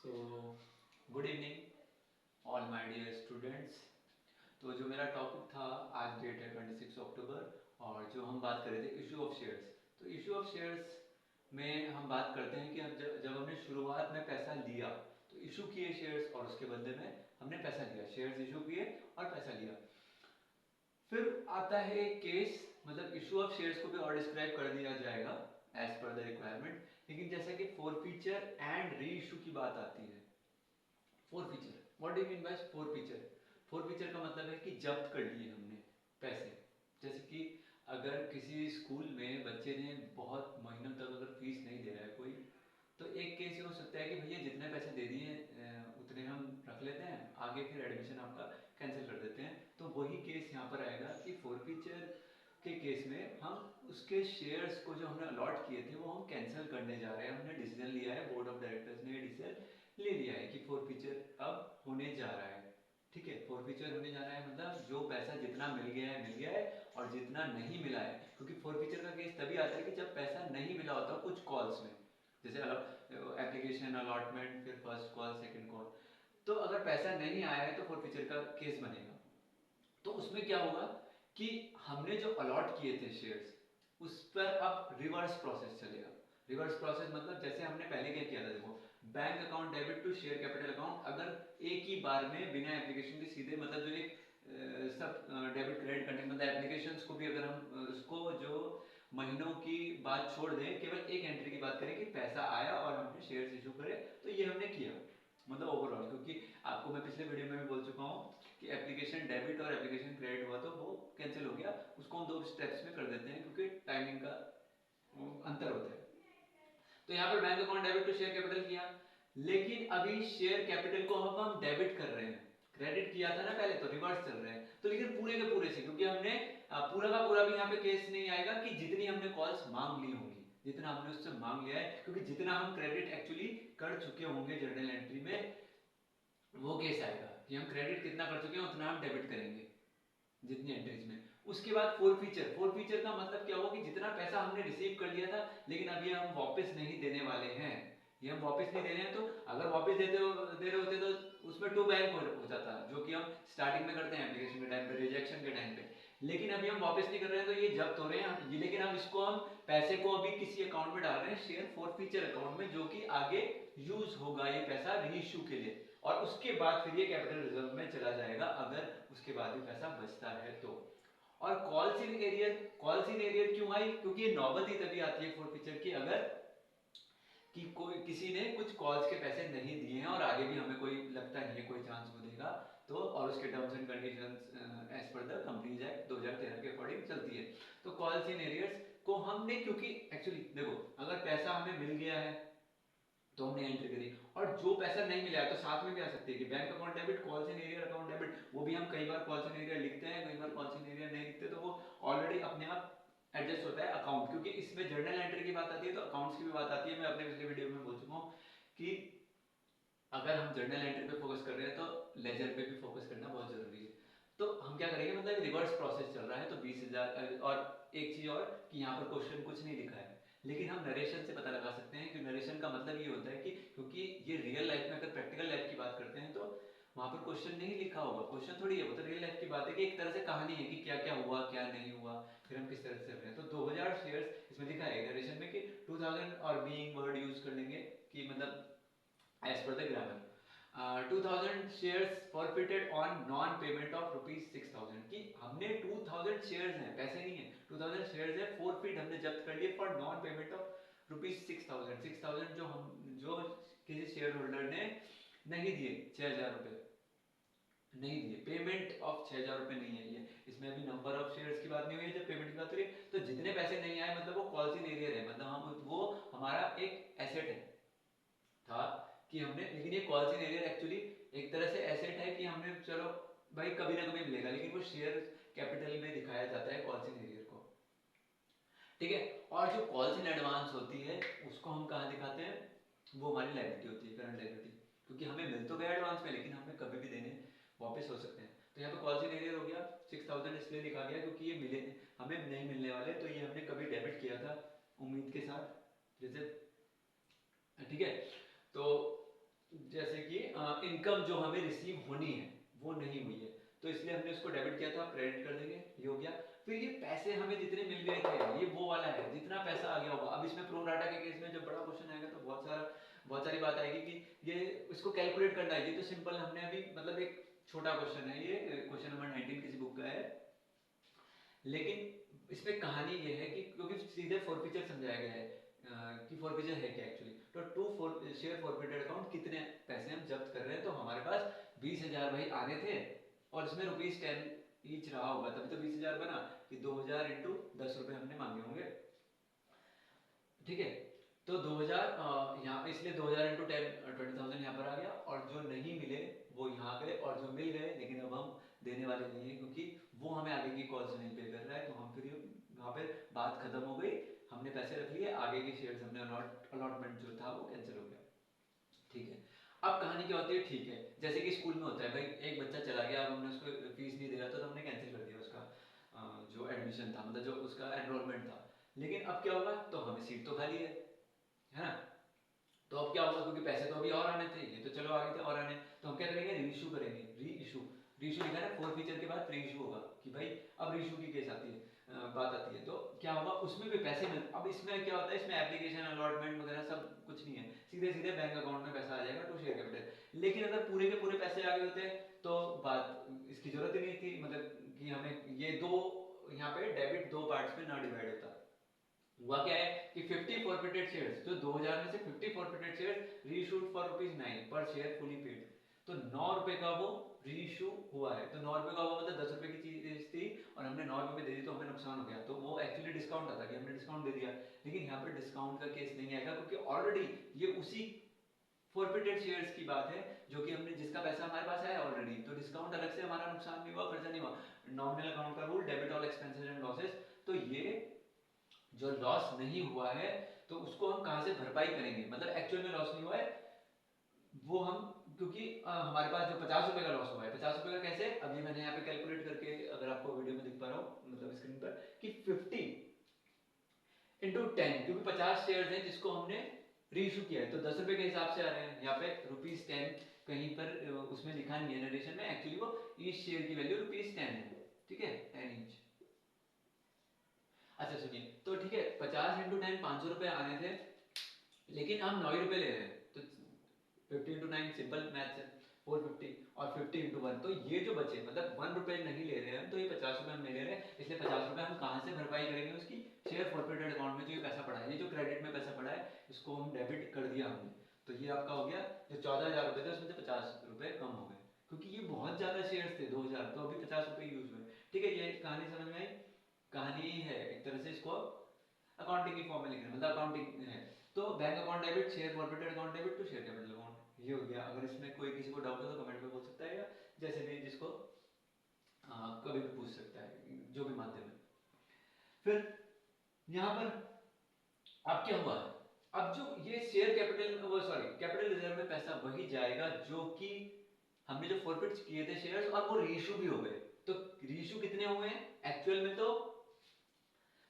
So good evening all my dear students. तो जो मेरा टॉपिक था, आज डेट है 26 अक्टूबर, और जो हम बात कर रहे थे इशू ऑफ शेयर्स। तो इशू ऑफ शेयर्स में हम बात करते हैं कि हम जब हमने शुरुआत में पैसा लिया तो इशू किए शेयर्स, और उसके बदले में हमने पैसा लिया, शेयर्स इशू किए और पैसा लिया। फिर आता है एक केस, मतलब इशू ऑफ शेयर्स को भी और डिस्क्राइब कर दिया जाएगा एज पर द रिक्वायरमेंट। लेकिन जैसा कि फॉरफीचर एंड री इशू की बात आती है, forfeiture what do you mean by forfeiture? Forfeiture का मतलब है कि जब्त कर लिए हमने पैसे। जैसे कि अगर किसी स्कूल में बच्चे ने बहुत महीनों तक अगर फीस नहीं दे रहा है कोई, तो एक केस ये हो सकता है कि भैया जितने पैसे दे दिए उतने हम रख लेते हैं, आगे फिर एडमिशन आपका कैंसिल कर देते हैं। तो वही केस यहाँ पर आएगा कि फॉरफीचर के केस में हम उसके शेयर्स को जो हमने अलॉट किए थे वो हम कैंसिल करने जा रहे हैं। हमने डिसीजन लिया है, बोर्ड ऑफ डायरेक्टर्स ने डिसीजन ले लिया है कि फॉरफीचर अब होने जा रहा है। ठीक है, फॉरफीचर होने जा रहा है मतलब जो पैसा जितना मिल गया है, और जितना नहीं मिला है, क्योंकि फॉरफीचर का केस तभी आता है कि जब पैसा नहीं मिला होता कुछ कॉल्स में, जैसे एप्लीकेशन अलॉटमेंट, फिर फर्स्ट कॉल, सेकंड कॉल। तो अगर पैसा नहीं आया है तो फॉरफीचर का केस बनेगा। तो उसमें क्या होगा कि हमने जो अलॉट किए थे शेयर्स, उस पर अब रिवर्स प्रोसेस चलेगा। रिवर्स प्रोसेस मतलब जैसे हमने पहले क्या किया था, देखो, bank account debit to share capital account, अगर एक ही बार में बिना एप्लीकेशन के सीधे, मतलब जो एक सब डेबिट क्रेडिट करने, मतलब एप्लीकेशंस को भी अगर हम उसको जो महीनों की बात छोड़ दें, केवल एक एंट्री की बात करें कि पैसा आया और हमने शेयर्स इशू करे, तो ये हमने किया, मतलब ओवरऑल। क्योंकि आपको मैं पिछले वीडियो में भी बोल चुका हूँ कि एप्लीकेशन डेबिट और एप्लीकेशन क्रेडिट हुआ तो वो कैंसिल हो गया, उसको हम दो स्टेप्स में कर देते हैं क्योंकि टाइमिंग का अंतर होता है। तो यहाँ पर bank account debit to share capital किया, लेकिन अभी शेयर कैपिटल को हम डेबिट कर रहे हैं। क्रेडिट किया था ना पहले, तो रिवर्स चल रहे हैं। तो लेकिन पूरे के पूरे से, क्योंकि हमने पूरा का पूरा भी यहाँ पे केस नहीं आएगा कि जितनी हमने कॉल्स मांग ली होंगी, जितना हमने उससे मांग लिया है, क्योंकि जितना हम क्रेडिट एक्चुअली कर चुके होंगे जर्नल एंट्री में, वो केस आएगा कि हम क्रेडिट कितना कर चुके हैं उतना हम डेबिट करेंगे जितनी एंट्रीज में। उसके बाद फॉरफीचर, फॉरफीचर का मतलब क्या हुआ कि जितना पैसा हमने रिसीव कर लिया था लेकिन अभी हम वापस नहीं देने वाले हैं, ये हम वापस नहीं दे रहे हैं। तो अगर वापस दे रहे होते तो उसमें टू बैंक हो जाता, जो कि हम स्टार्टिंग में करते हैं एप्लीकेशन के टाइम पे, रिजेक्शन के टाइम पे। लेकिन अभी हम वापस नहीं कर रहे हैं तो ये जब्त हो रहे हैं, लेकिन हम इसको हम पैसे को अभी किसी अकाउंट में डाल रहे हैं, शेयर फॉरफीचर अकाउंट में, जो कि आगे यूज होगा ये पैसा रीइश्यू के लिए, और उसके बाद फिर ये कैपिटल रिजर्व में चला जाएगा अगर उसके बाद भी पैसा बचता है तो। और calls in arrear, calls in arrear क्यों आई? क्योंकि ये नौबत ही तभी आती है फॉरफीचर की, अगर कि कोई किसी ने कुछ कॉल्स के पैसे नहीं दिए हैं और आगे भी हमें कोई लगता नहीं है कोई चांस वो देगा, तो और उसके terms and conditions as per the companies act 2013 के अकॉर्डिंग चलती है। तो कॉल्स इन एरियर्स को हमने, क्योंकि एक्चुअली देखो, अगर पैसा हमें मिल गया है तो हमने एंट्री करी, और जो पैसा नहीं मिला है तो साथ में भी आ सकती है कि bank account debit, calls in arrear account debit, वो भी हम कई बार कॉल्स इन एरियर लिखते हैं, कई बार कॉल्स इन एरियर नहीं लिखते, तो वो ऑलरेडी अपने आप एडजस्ट होता है अकाउंट, क्योंकि इसमें जर्नल एंट्री की बात आती है तो अकाउंट्स की भी बात आती है। मैं अपने पिछले वीडियो में बोल चुका हूँ कि अगर हम जर्नल एंट्री पे फोकस कर रहे हैं तो लेजर पे भी फोकस करना बहुत जरूरी है। तो हम क्या करेंगे, मतलब रिवर्स प्रोसेस चल रहा है तो 20,000। और एक चीज और कि यहाँ पर क्वेश्चन कुछ नहीं लिखा है, लेकिन हम नरेशन से पता लगा सकते हैं कि नरेशन का मतलब ये होता है कि क्योंकि ये रियल लाइफ में, अगर प्रैक्टिकल लाइफ की बात करते हैं तो वहां पर क्वेश्चन नहीं लिखा होगा, क्वेश्चन थोड़ी है, वो तो रियल लाइफ की बात है कि एक तरह से कहानी है कि क्या क्या हुआ क्या नहीं हुआ, फिर हम किस तरह से चल रहे हैं। तो 2000 शेयर्स इसमें लिखा है नरेशन में कि 2000 और बीइंग वर्ड यूज कर लेंगे कि मतलब as per the grammar. 2000 shares forfeited on non payment of rupees 6000, कि हमने 2000 shares हैं, पैसे नहीं है, 2000 shares है, forfeit हमने जब्त कर लिए for non payment of rupees 6000, 6000 जो किसी शेयर होल्डर ने नहीं दिए, 6000 रुपए नहीं दिए, पेमेंट ऑफ 6000 रुपए नहीं है ये, इसमें अभी नंबर ऑफ शेयर्स की बात नहीं हुई है, जब पेमेंट की बात हो रही है तो जितने पैसे नहीं आए मतलब वो कॉल्स इन एरियर है, मतलब हम वो हमारा एक एसेट है था कि हमने, लेकिन ये कॉल्स इन एरियर एक्चुअली एक तरह से एसेट है कि हमने, चलो भाई कभी ना कभी मिलेगा, लेकिन वो शेयर कैपिटल में दिखाया जाता है कॉल्स इन एरियर को। ठीक है, और जो कॉल्स इन एडवांस होती है उसको हम कहाँ दिखाते हैं, वो हमारी लायबिलिटी होती है, करंट लायबिलिटी, क्योंकि हमें मिल तो गया एडवांस में लेकिन हमें कभी भी देने वापस हो सकते हैं। तो यहाँ पे कॉल्स इन एरियर हो गया, 6000 इसलिए लिखा गया क्योंकि ये मिले, हमें नहीं मिलने वाले, तो ये हमने कभी डेबिट किया था उम्मीद के साथ, जैसे, ठीक है। तो जैसे कि इनकम जो हमें रिसीव होनी है वो नहीं हुई है, तो इसलिए हमने उसको डेबिट किया था, क्रेडिट कर देंगे, ये हो गया। फिर ये पैसे हमें जितने मिल गए थे, ये वो वाला है जितना पैसा आ गया होगा। अब इसमें प्रो राटा के केस में जब बड़ा क्वेश्चन आएगा तो बहुत सारी बात आएगी कि ये इसको कैलकुलेट करना है। ये तो सिंपल हमने अभी मतलब एक छोटा क्वेश्चन है, ये क्वेश्चन नंबर 19 किसी बुक का है, लेकिन इसमें कहानी ये है कि क्योंकि सीधे फॉरफीचर समझाया गया है कि फॉरफीचर है क्या एक्चुअली। तो शेयर फॉरफिटेड अकाउंट कितने पैसे हम जब्त कर रहे हैं, तो हमारे पास 20,000 भाई आने थे और इसमें ₹10 ईच रहा होगा, तभी तो 20,000 बना कि 2,000 इंटू 10 रुपए हमने मांगे होंगे, ठीक है। तो 2000 यहाँ पे, इसलिए 2000 इंटू 20,000 यहाँ पर आ गया, और जो नहीं मिले वो यहाँ गए, और जो मिल गए लेकिन अब हम देने वाले नहीं है क्योंकि वो हमें आगे की कॉल्स नहीं पे कर रहा है, तो हम फिर वहाँ पे बात खत्म हो गई, हमने पैसे रख लिए, आगे के शेयर्स हमने अलॉटमेंट जो था वो कैंसिल हो गया, ठीक है। अब कहानी क्या होती है, ठीक है, जैसे कि स्कूल में होता है भाई, एक बच्चा चला गया, अब हमने उसको फीस नहीं दे रहा था तो हमने कैंसिल कर दिया उसका जो एडमिशन था, मतलब जो उसका एनरोलमेंट था। लेकिन अब क्या होगा, तो हमें सीट तो खाली है ना, तो अब क्या होगा, क्योंकि पैसे तो अभी और आने थे, ये तो चलो आगे थे और आने, तो हम क्या करेंगे, री इशू करेंगे, री इशू। री इशू लिखा है, फोर फीचर के बाद री इशू होगा कि भाई अब री इशू की केस आती है, बात आती है, तो क्या होगा, उसमें भी पैसे मिल, अब इसमें क्या होता है, इसमें एप्लीकेशन अलॉटमेंट वगैरह सब कुछ नहीं है, सीधे सीधे बैंक अकाउंट में पैसा आ जाएगा टू शेयर कैपिटल। लेकिन अगर पूरे के पूरे पैसे आ गए होते तो बात इसकी जरूरत ही नहीं थी, मतलब कि हमें ये दो यहाँ पे डेबिट दो पार्ट्स में ना डिवाइड होता। हुआ क्या है कि 50 फॉरफिटेड शेयर्स, जो 2000 में से 50 फॉरफिटेड शेयर्स रीइशूड फॉर ₹9 पर शेयर फुली पेड, तो 9 रुपए का वो रीइशू हुआ है, तो 9 रुपए का हुआ मतलब 10 रुपए की चीज थी और हमने 9 रुपए में दे दी तो हमें नुकसान हो गया, तो वो एक्चुअली डिस्काउंट आता कि हमने डिस्काउंट दे दिया। लेकिन यहाँ पे डिस्काउंट का केस नहीं आएगा क्योंकि ऑलरेडी ये उसी फॉरफिटेड शेयर्स की बात है जो कि हमने, जिसका पैसा हमारे पास है ऑलरेडी, तो डिस्काउंट अलग से हमारा नुकसान नहीं हुआ, खर्चा नहीं हुआ। नॉमिनल अकाउंट का rule, debit all expenses and losses, तो ये जो लॉस नहीं हुआ है तो उसको हम कहां से भरपाई करेंगे, मतलब एक्चुअल में लॉस नहीं हुआ है वो हम, क्योंकि हमारे पास जो 50 रुपए का लॉस हुआ है, 50 रुपए का कैसे, अभी मैंने यहाँ पे कैलकुलेट करके, अगर आपको वीडियो में दिख पा रहा हूँ मतलब स्क्रीन पर, कि 50 इंटू 10, क्योंकि 50 शेयर हैं जिसको हमने रीइशू किया है, तो 10 रुपए के हिसाब से आ रहे हैं यहाँ पे ₹10, कहीं पर उसमें लिखा नहीं है नरेशन में, एक्चुअली वो ईच शेयर की वैल्यू ₹10 है, ठीक है, 10 ईच। अच्छा सुनिए, तो ठीक है, 50 इंटू 10 500 रुपए आने थे, लेकिन हम 9 रुपए ले रहे हैं, तो 50 इंटू 9 सिंपल मैथ है, 450, और 50 इंटू 1, तो ये जो बचे मतलब 1 रुपए नहीं ले रहे हैं हम, तो ये 50 रुपए हम नहीं ले रहे हैं, इसलिए 50 रुपए हम कहाँ से भरपाई करेंगे उसकी, शेयर फॉरफिटेड अकाउंट में जो ये पैसा पड़ा है, ये जो क्रेडिट में पैसा पड़ा है इसको हम डेबिट कर दिया हमने, तो ये आपका हो गया, जो 14,000 रुपए थे उसमें से 50 रुपए कम हो गए, क्योंकि ये बहुत ज्यादा शेयर्स थे 2,000, तो अभी 50 रुपए यूज हुए, ठीक है। ये कहानी समझ में आई, कहानी है एक तरह से, इसको अकाउंटिंग की फॉर्म में लिख रहे हैं, मतलब अकाउंटिंग है, तो bank account debit, share forfeited account debit to share capital account, ये हो गया। अगर इसमें कोई किसी को डाउट हो तो कमेंट में बोल सकता है, या जैसे भी जिसको कभी भी पूछ सकता है, जो भी माध्यम है। फिर यहाँ पर अब क्या हुआ, अब जो ये शेयर कैपिटल, वो सॉरी कैपिटल रिजर्व में पैसा वही जाएगा जो कि हमने जो फॉरफिट किए थे शेयर्स, और वो रीइशू भी हो गए, तो रीइशू कितने हुए हैं एक्चुअल में, तो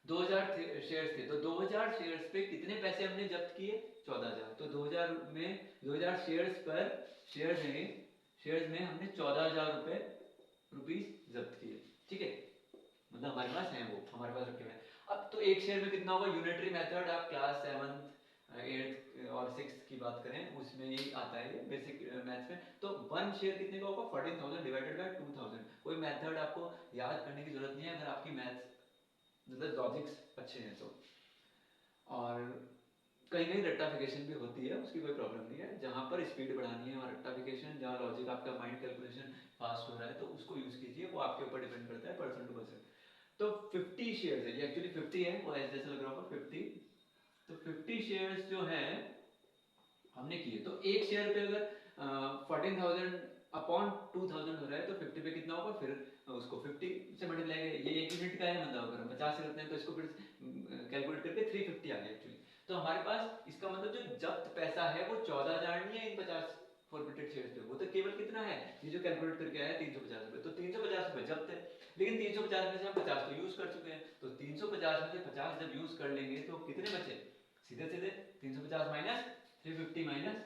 2000 शेयर्स थे, तो 2000 शेयर्स पे कितने पैसे हमने जब्त किए, 14,000, तो 2000 में 2000 शेयर्स पर शेयर्स में हमने 14,000 रुपीस जब्त किए, ठीक है, मतलब हमारे पास है, वो हमारे पास रखे हुए हैं। अब तो एक शेयर में कितना होगा, यूनिटरी मेथड, आप क्लास 7 8 और 6 की बात करें उसमें ही आता है ये बेसिक मैथ्स में, तो वन शेयर कितने का होगा, 14,000 डिवाइडेड बाय 2,000, कोई मेथड आपको याद करने की जरूरत नहीं है अगर आपकी मैथ्स मतलब लॉजिक्स अच्छे हैं तो। और कहीं कहीं रट्टाफिकेशन भी होती है, उसकी कोई प्रॉब्लम नहीं है, जहां पर स्पीड बढ़ानी है और रट्टाफिकेशन, जहां लॉजिक आपका माइंड कैलकुलेशन फास्ट हो रहा है तो उसको यूज कीजिए, वो आपके ऊपर डिपेंड करता है पर्सन टू पर्सन। तो 50 शेयर्स है, ये एक्चुअली 50 है, वो ऐसे जैसे लग रहा होगा 50, तो 50 शेयर्स जो है हमने किए, तो एक शेयर पे अगर 14,000 अपॉन 2,000 हो रहा है तो 50 पे कितना होगा, फिर उसको 50 से मल्टीप्लाई करें, ये एक यूनिट का है, मतलब अगर हम 50 से करते हैं तो इसको फिर कैलकुलेट करके 350 आ गया एक्चुअली, तो हमारे पास इसका मतलब जो जब्त पैसा है वो 14,000 नहीं है इन 50 फॉरफिटेड शेयर्स पे, वो तो केवल कितना है, ये जो कैलकुलेट करके आया है 350 रुपए, तो 350 रुपए जब्त है, लेकिन 350 में से हम 50 तो यूज कर चुके हैं, तो 350 में से 50 जब यूज कर लेंगे तो कितने बचे, सीधे सीधे 350 माइनस 350 माइनस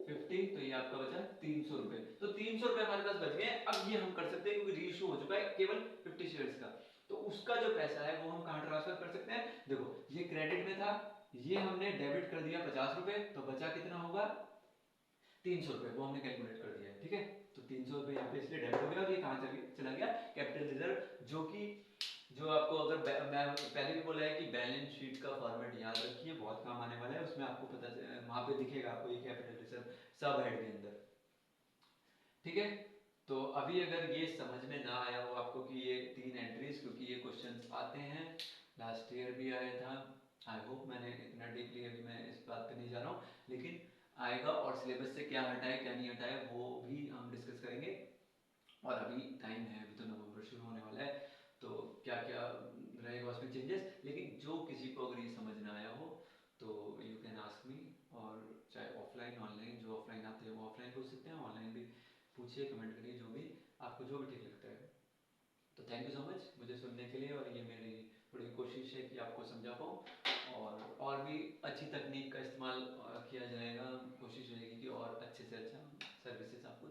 50, तो ये क्या आपका बचा 300 रुपए। तो 300 रुपए हमारे पास बच गए। अब ये हम कर सकते हैं क्योंकि रीइश्यू हो चुका है केवल 50 शेयर्स का, तो उसका जो पैसा है वो हम कहाँ ट्रांसफर कर सकते हैं। देखो ये क्रेडिट में था, ये हमने डेबिट कर दिया 50 रुपए, तो बचा कितना होगा 300 रुपए, वो हमने कैलकुलेट कर दिया है। ठीक है, तो 300 रुपए यहाँ पे इसलिए डेबिट हो गया और ये कहाँ चला गया कैपिटल रिजर्व, जो कि जो आपको अगर मैं पहले भी बोला है कि बैलेंस शीट का फॉर्मेट याद रखिए, बहुत काम आने वाला है। उसमें आपको पता वहां पे दिखेगा आपको ये कैपिटल रिजर्व सब हेड के अंदर। ठीक है, तो अभी अगर ये समझ में ना आया हो आपको कि ये 3 एंट्रीज, क्योंकि ये क्वेश्चंस आते हैं, लास्ट ईयर भी आया था, आई होप मैंने इतना डीपली अभी मैं इस बात पे नहीं जा रहा हूँ, लेकिन आएगा। और सिलेबस से क्या हटाए क्या नहीं हटाए वो भी हम डिस्कस करेंगे। और अभी टाइम है, अभी तो नवंबर शुरू होने वाला है, तो क्या क्या रहेगा उसमें चेंजेस। लेकिन जो किसी को अगर ये समझ ना आया हो तो यू कैन आस्क मी, और चाहे ऑफलाइन ऑनलाइन, जो ऑफलाइन आते हैं वो ऑफलाइन पूछ सकते हैं, ऑनलाइन भी पूछिए, कमेंट करिए, जो भी आपको जो भी ठीक लगता है। तो थैंक यू सो मच मुझे सुनने के लिए, और ये मेरी थोड़ी कोशिश है कि आपको समझा पाऊँ, और भी अच्छी तकनीक का इस्तेमाल किया जाएगा, कोशिश रहेगी कि और अच्छे से अच्छा सर्विसेज आपको